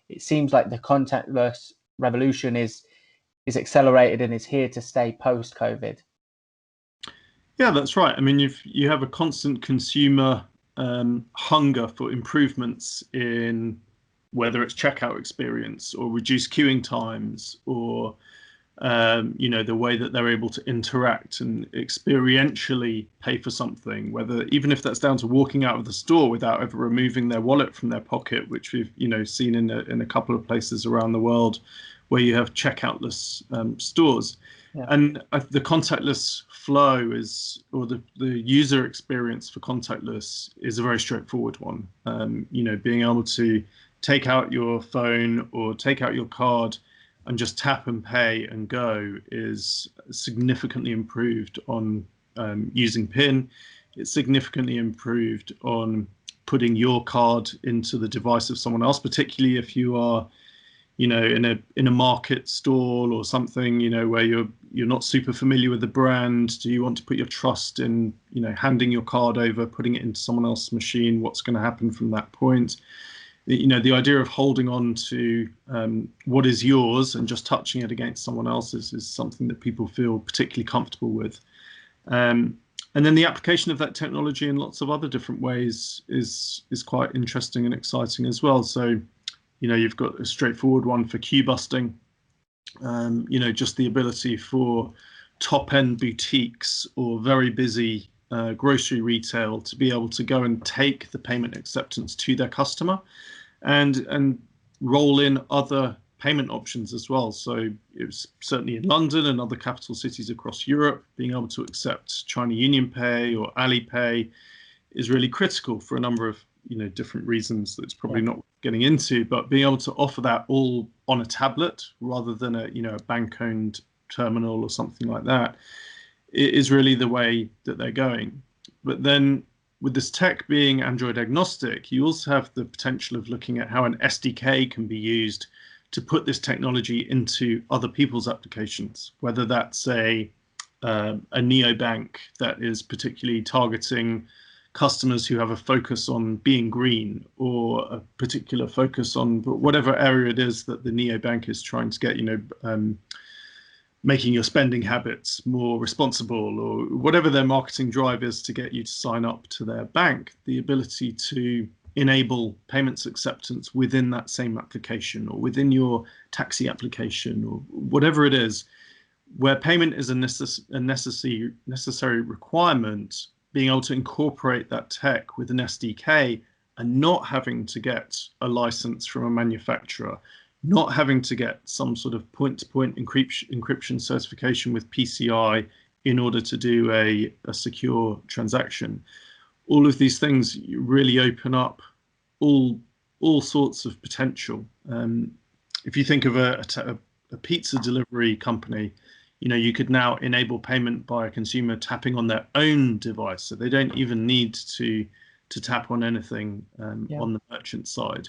it seems like the contactless revolution is accelerated and is here to stay post-COVID. Yeah, that's right. I mean, you have a constant consumer hunger for improvements in whether it's checkout experience or reduced queuing times, or the way that they're able to interact and experientially pay for something, whether even if that's down to walking out of the store without ever removing their wallet from their pocket, which we've seen in a couple of places around the world where you have checkoutless stores. Yeah. And the contactless flow the user experience for contactless is a very straightforward one. Being able to take out your phone or take out your card and just tap and pay and go is significantly improved on using PIN. It's significantly improved on putting your card into the device of someone else, particularly if you are, in a market stall or something, where you're not super familiar with the brand. Do you want to put your trust in, handing your card over, putting it into someone else's machine? What's going to happen from that point? The idea of holding on to what is yours and just touching it against someone else's is something that people feel particularly comfortable with. And then the application of that technology in lots of other different ways is quite interesting and exciting as well. So, you've got a straightforward one for queue busting, just the ability for top-end boutiques or very busy grocery retail to be able to go and take the payment acceptance to their customer and roll in other payment options as well. So it was certainly in London and other capital cities across Europe, being able to accept China Union Pay or Alipay is really critical for a number of different reasons that's probably not getting into, but being able to offer that all on a tablet rather than a bank-owned terminal or something like that is really the way that they're going. But then with this tech being Android agnostic, you also have the potential of looking at how an SDK can be used to put this technology into other people's applications, whether that's a neobank that is particularly targeting customers who have a focus on being green, or a particular focus on whatever area it is that the neobank is trying to get, making your spending habits more responsible, or whatever their marketing drive is to get you to sign up to their bank. The ability to enable payments acceptance within that same application or within your taxi application or whatever it is, where payment is a necessary requirement, being able to incorporate that tech with an SDK and not having to get a license from a manufacturer, not having to get some sort of point-to-point encryption certification with PCI in order to do a secure transaction. All of these things really open up all sorts of potential. If you think of a pizza delivery company, you could now enable payment by a consumer tapping on their own device, so they don't even need to tap on anything on the merchant side.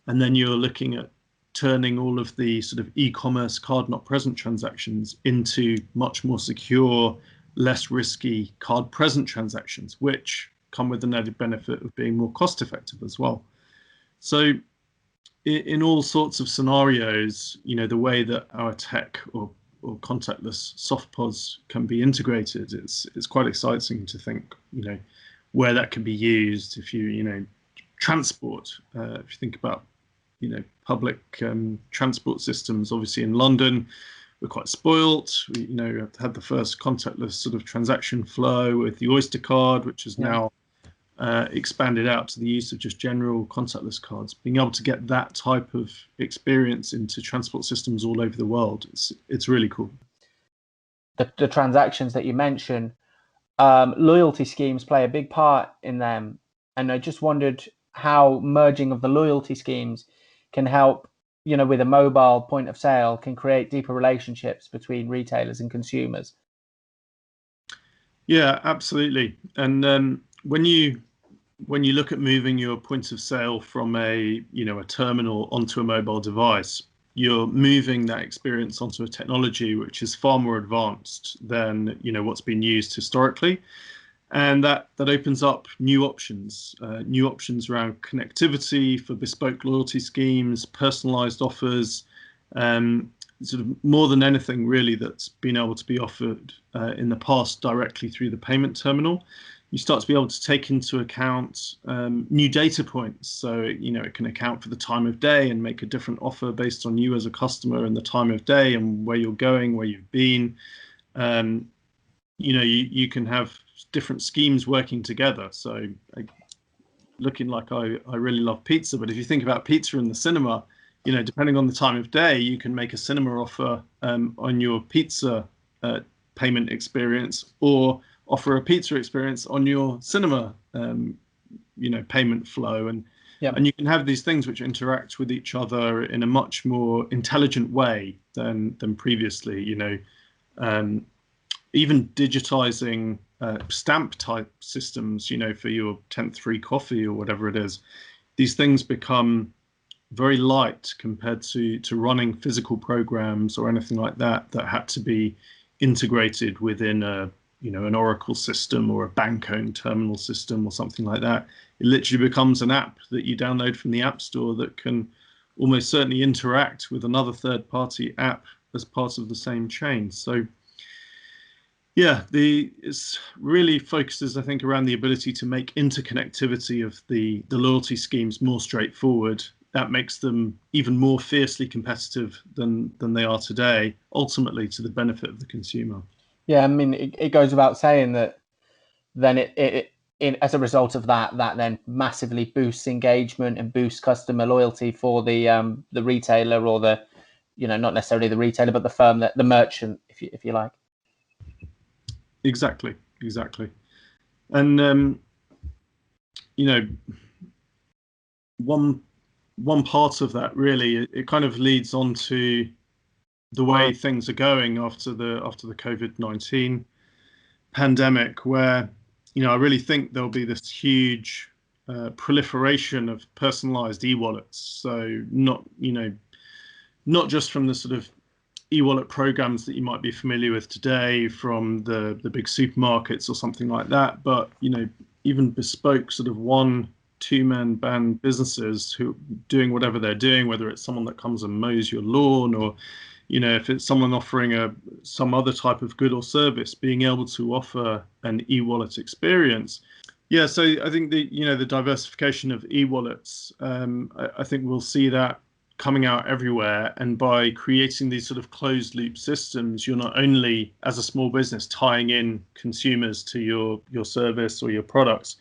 And then you're looking at turning all of the sort of e-commerce card not present transactions into much more secure, less risky card present transactions, which come with an added benefit of being more cost effective as well. So in all sorts of scenarios, the way that our tech or contactless SoftPoS can be integrated, it's quite exciting to think, where that can be used. If you, transport, if you think about, public transport systems, obviously in London, we're quite spoilt. We, had the first contactless sort of transaction flow with the Oyster card, which is now expanded out to the use of just general contactless cards. Being able to get that type of experience into transport systems all over the world, it's really cool. The transactions that you mentioned, loyalty schemes play a big part in them, and I just wondered how merging of the loyalty schemes can help, with a mobile point of sale, can create deeper relationships between retailers and consumers. Yeah, absolutely. And when you look at moving your point of sale from a terminal onto a mobile device, you're moving that experience onto a technology which is far more advanced than what's been used historically. And that opens up new options around connectivity for bespoke loyalty schemes, personalized offers, sort of more than anything really that's been able to be offered in the past directly through the payment terminal. You start to be able to take into account new data points. So, it can account for the time of day and make a different offer based on you as a customer and the time of day and where you're going, where you've been. You can have different schemes working together. So looking like I really love pizza, but if you think about pizza in the cinema, depending on the time of day, you can make a cinema offer on your pizza payment experience, or offer a pizza experience on your cinema payment flow. And you can have these things which interact with each other in a much more intelligent way than previously. Even digitizing stamp type systems, for your 10th free coffee or whatever it is, these things become very light compared to running physical programs or anything like that had to be integrated within an Oracle system or a bank-owned terminal system or something like that. It literally becomes an app that you download from the App Store that can almost certainly interact with another third-party app as part of the same chain. So yeah, it's really focuses, I think, around the ability to make interconnectivity of the loyalty schemes more straightforward. That makes them even more fiercely competitive than they are today, ultimately to the benefit of the consumer. Yeah, I mean, it goes without saying that then as a result of that then massively boosts engagement and boosts customer loyalty for the retailer, or the, not necessarily the retailer, but the firm, the merchant, if you like. Exactly. And one part of that really, it kind of leads on to the way things are going after the COVID-19 pandemic, where I really think there'll be this huge proliferation of personalized e-wallets. So not just from the sort of e-wallet programs that you might be familiar with today from the big supermarkets or something like that, but even bespoke sort of 1-2-man band businesses who doing whatever they're doing, whether it's someone that comes and mows your lawn, or if it's someone offering some other type of good or service, being able to offer an e-wallet experience. Yeah, so I think the diversification of e-wallets, I think we'll see that coming out everywhere. And by creating these sort of closed loop systems, you're not only, as a small business, tying in consumers to your service or your products,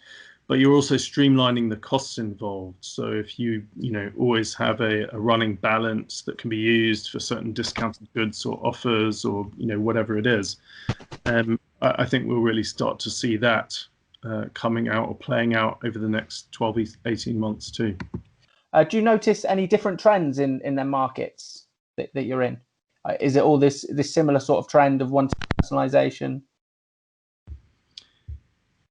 but you're also streamlining the costs involved. So if you always have a running balance that can be used for certain discounted goods or offers, or whatever it is, I think we'll really start to see that coming out or playing out over the next 12-18 months too. Do you notice any different trends in their markets that you're in? Is it all this similar sort of trend of wanting personalization?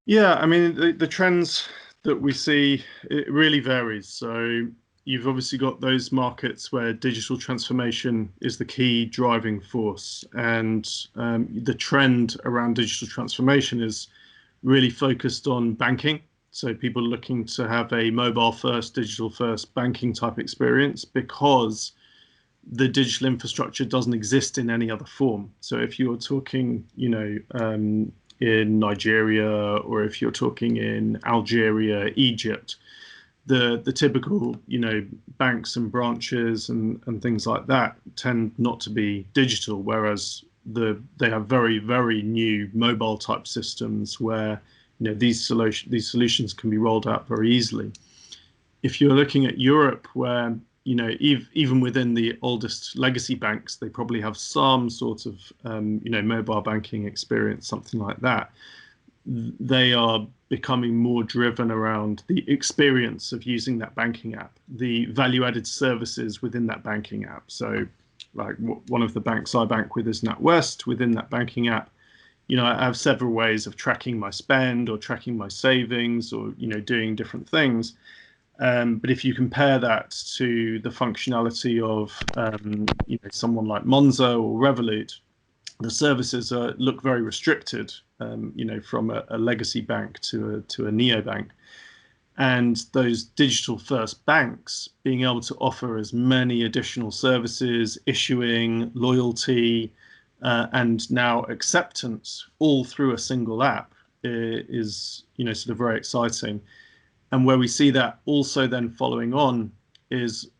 Yeah, I mean, the trends that we see, it really varies. So you've obviously got those markets where digital transformation is the key driving force. And the trend around digital transformation is really focused on banking. So people looking to have a mobile first, digital first banking type experience, because the digital infrastructure doesn't exist in any other form. So if you're talking, in Nigeria, or if you're talking in Algeria, Egypt, the typical, banks and branches and things like that tend not to be digital, whereas they have very, very new mobile type systems where these solutions can be rolled out very easily. If you're looking at Europe, where even within the oldest legacy banks, they probably have some sort of mobile banking experience, something like that. They are becoming more driven around the experience of using that banking app, the value-added services within that banking app. So, like one of the banks I bank with is NatWest. Within that banking app, I have several ways of tracking my spend or tracking my savings, or doing different things. But if you compare that to the functionality of someone like Monzo or Revolut, the services look very restricted. from a legacy bank to a neobank. And those digital first banks being able to offer as many additional services, issuing, loyalty, and now acceptance all through a single app is, sort of very exciting. And where we see that also then following on is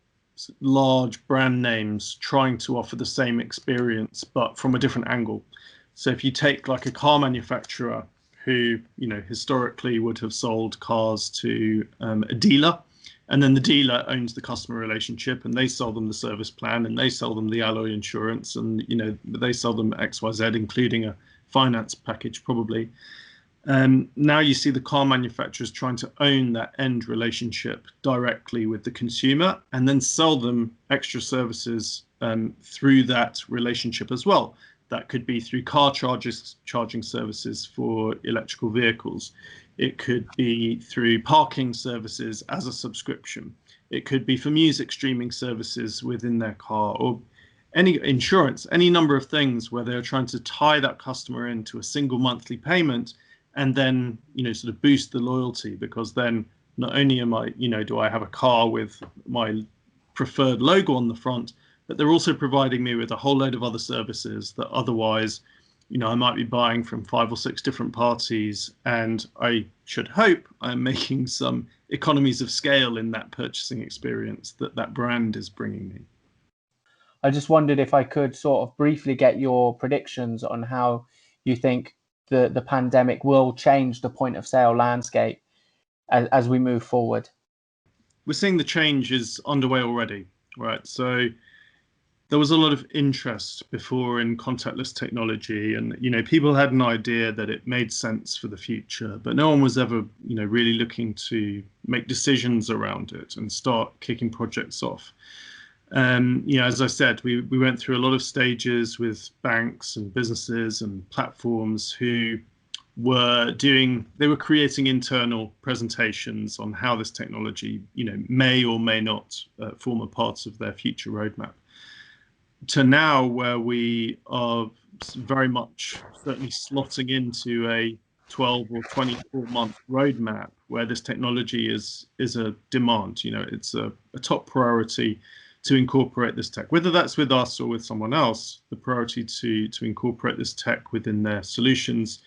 large brand names trying to offer the same experience, but from a different angle. So if you take like a car manufacturer who, historically would have sold cars to a dealer, and then the dealer owns the customer relationship, and they sell them the service plan, and they sell them the alloy insurance, and they sell them XYZ, including a finance package probably. Now you see the car manufacturers trying to own that end relationship directly with the consumer, and then sell them extra services through that relationship as well. That could be through car charging services for electrical vehicles. It could be through parking services as a subscription. It could be for music streaming services within their car, or any insurance, any number of things where they're trying to tie that customer into a single monthly payment, and then, sort of boost the loyalty, because then not only am I, do I have a car with my preferred logo on the front, but they're also providing me with a whole load of other services that otherwise, I might be buying from 5 or 6 different parties, and I should hope I'm making some economies of scale in that purchasing experience that brand is bringing me. I just wondered if I could sort of briefly get your predictions on how you think the pandemic will change the point of sale landscape as we move forward. We're seeing the change is underway already, right? So there was a lot of interest before in contactless technology, and people had an idea that it made sense for the future, but no one was ever really looking to make decisions around it and start kicking projects off. As I said, we went through a lot of stages with banks and businesses and platforms who were creating internal presentations on how this technology may or may not form a part of their future roadmap, to now where we are very much certainly slotting into a 12 or 24-month roadmap where this technology is a demand. It's a top priority to incorporate this tech, whether that's with us or with someone else. The priority to incorporate this tech within their solutions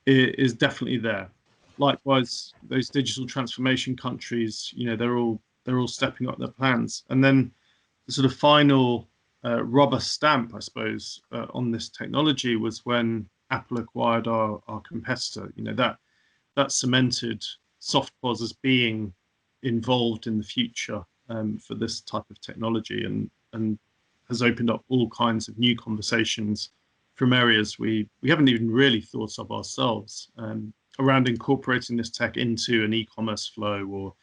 is definitely there. Likewise, those digital transformation countries, they're all stepping up their plans. And then the sort of final rubber stamp, I suppose, on this technology was when Apple acquired our competitor. That cemented SoftPoS as being involved in the future for this type of technology, and has opened up all kinds of new conversations from areas we haven't even really thought of ourselves, around incorporating this tech into an e-commerce flow or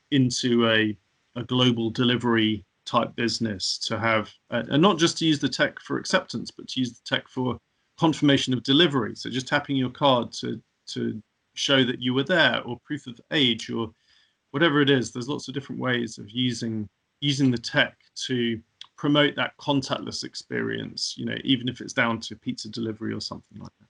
into a global delivery type business, to have and not just to use the tech for acceptance, but to use the tech for confirmation of delivery. So just tapping your card to show that you were there, or proof of age, or whatever it is. There's lots of different ways of using the tech to promote that contactless experience, even if it's down to pizza delivery or something like that.